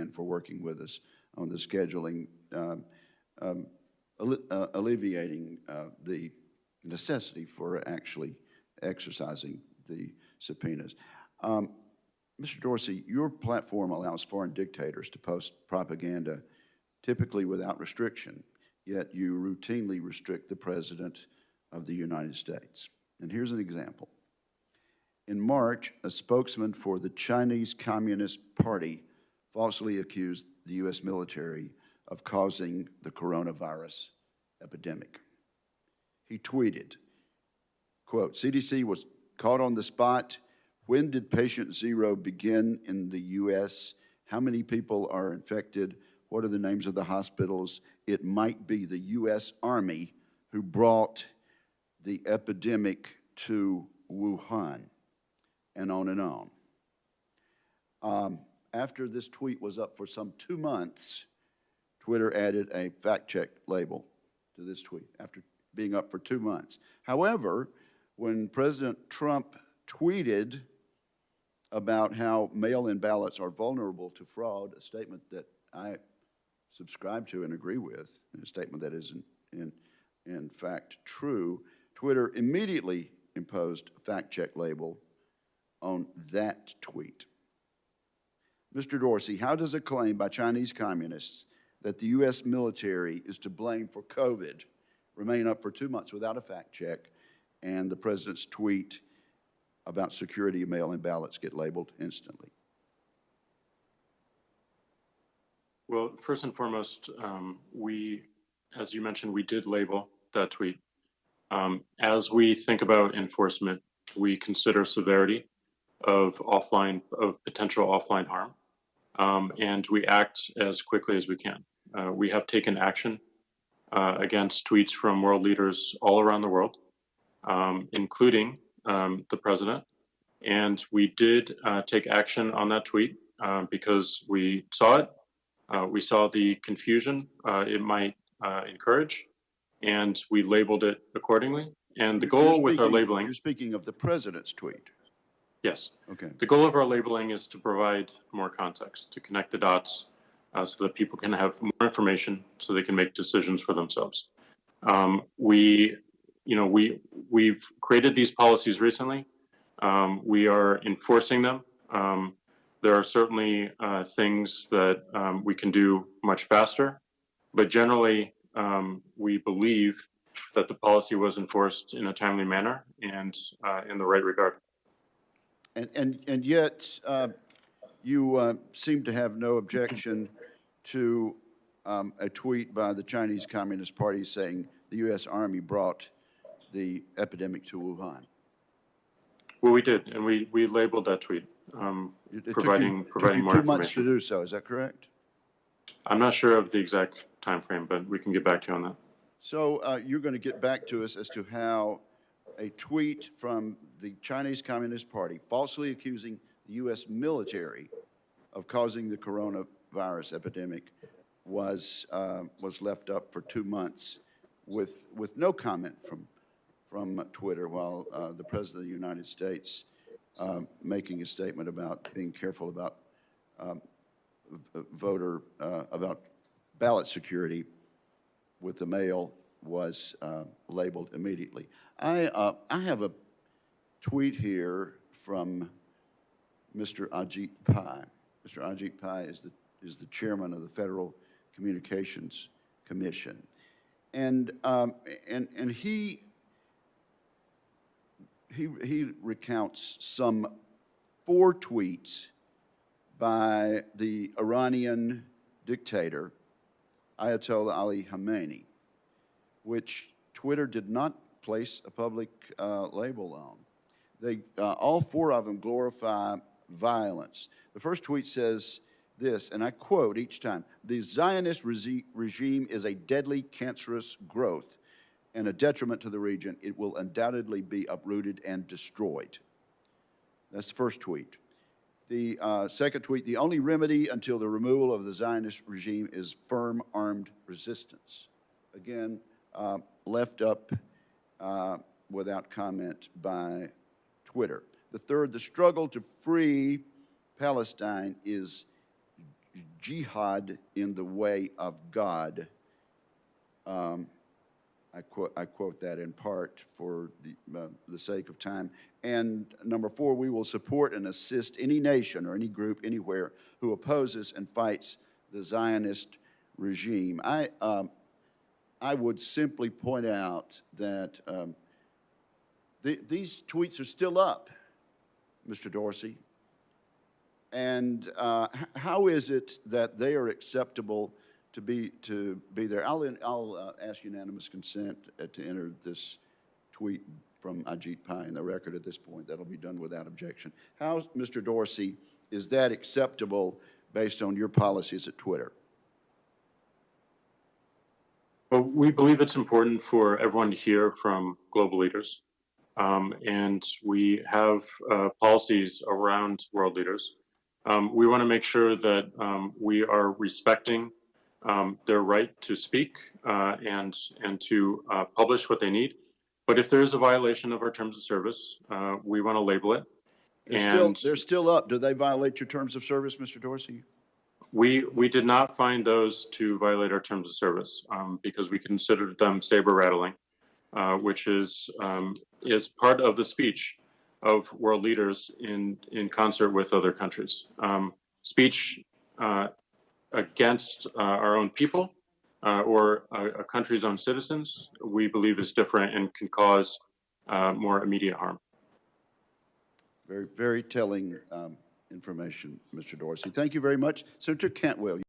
again for working with us on the scheduling, alleviating the necessity for actually exercising the subpoenas. Mr. Dorsey, your platform allows foreign dictators to post propaganda typically without restriction, yet you routinely restrict the President of the United States. And here's an example. In March, a spokesman for the Chinese Communist Party falsely accused the U.S. military of causing the coronavirus epidemic. He tweeted, quote, "CDC was caught on the spot. When did patient zero begin in the U.S.? How many people are infected? What are the names of the hospitals? It might be the U.S. Army who brought the epidemic to Wuhan," and on and on. After this tweet was up for some 2 months, Twitter added a fact-check label to this tweet after being up for 2 months. However, when President Trump tweeted about how mail-in ballots are vulnerable to fraud, a statement that I subscribe to and agree with, and a statement that is in fact true, Twitter immediately imposed a fact-check label on that tweet. Mr. Dorsey, how does a claim by Chinese communists that the U.S. military is to blame for COVID remain up for 2 months without a fact check, and the President's tweet about security of mail-in ballots get labeled instantly? Well, first and foremost, as you mentioned, we did label that tweet. As we think about enforcement, we consider severity of potential offline harm, and we act as quickly as we can. We have taken action against tweets from world leaders all around the world, including the President. And we did take action on that tweet because we saw it. We saw the confusion it might encourage, and we labeled it accordingly. And the goal with our labeling— You're speaking of the President's tweet? Yes. Okay. The goal of our labeling is to provide more context, to connect the dots so that people can have more information so they can make decisions for themselves. We've created these policies recently. We are enforcing them. There are certainly things that we can do much faster, but generally we believe that the policy was enforced in a timely manner and in the right regard. And yet you seem to have no objection to a tweet by the Chinese Communist Party saying the U.S. Army brought the epidemic to Wuhan. Well, we did, and we labeled that tweet, providing more information. 2 months to do so, is that correct? I'm not sure of the exact time frame, but we can get back to you on that. So you're going to get back to us as to how a tweet from the Chinese Communist Party falsely accusing the U.S. military of causing the coronavirus epidemic was left up for 2 months with no comment from Twitter, while the President of the United States making a statement about being careful about about ballot security with the mail was labeled immediately. I have a tweet here from Mr. Ajit Pai. Mr. Ajit Pai is the chairman of the Federal Communications Commission, and he recounts some 4 tweets by the Iranian dictator Ayatollah Ali Khamenei, which Twitter did not place a public label on. All 4 of them glorify violence. The first tweet says this, and I quote each time: "The Zionist regime is a deadly, cancerous growth and a detriment to the region. It will undoubtedly be uprooted and destroyed." That's the first tweet. The second tweet: "The only remedy until the removal of the Zionist regime is firm armed resistance." Again, left up without comment by Twitter. The third: "The struggle to free Palestine is jihad in the way of God. I quote that in part for the sake of time. And number 4, we will support and assist any nation or any group anywhere who opposes and fights the Zionist regime. I would simply point out that these tweets are still up, Mr. Dorsey. And how is it that they are acceptable to be there? I'll ask unanimous consent to enter this tweet from Ajit Pai in the record at this point. That'll be done without objection. How, Mr. Dorsey, is that acceptable based on your policies at Twitter? Well, we believe it's important for everyone to hear from global leaders. And we have policies around world leaders. We want to make sure that we are respecting their right to speak and to publish what they need. But if there is a violation of our terms of service, we want to label it. They're still up. Do they violate your terms of service, Mr. Dorsey? We did not find those to violate our terms of service because we considered them saber rattling, which is part of the speech of world leaders in concert with other countries. Speech against our own people or a country's own citizens, we believe is different and can cause more immediate harm. Very, very telling information, Mr. Dorsey. Thank you very much. Senator Cantwell.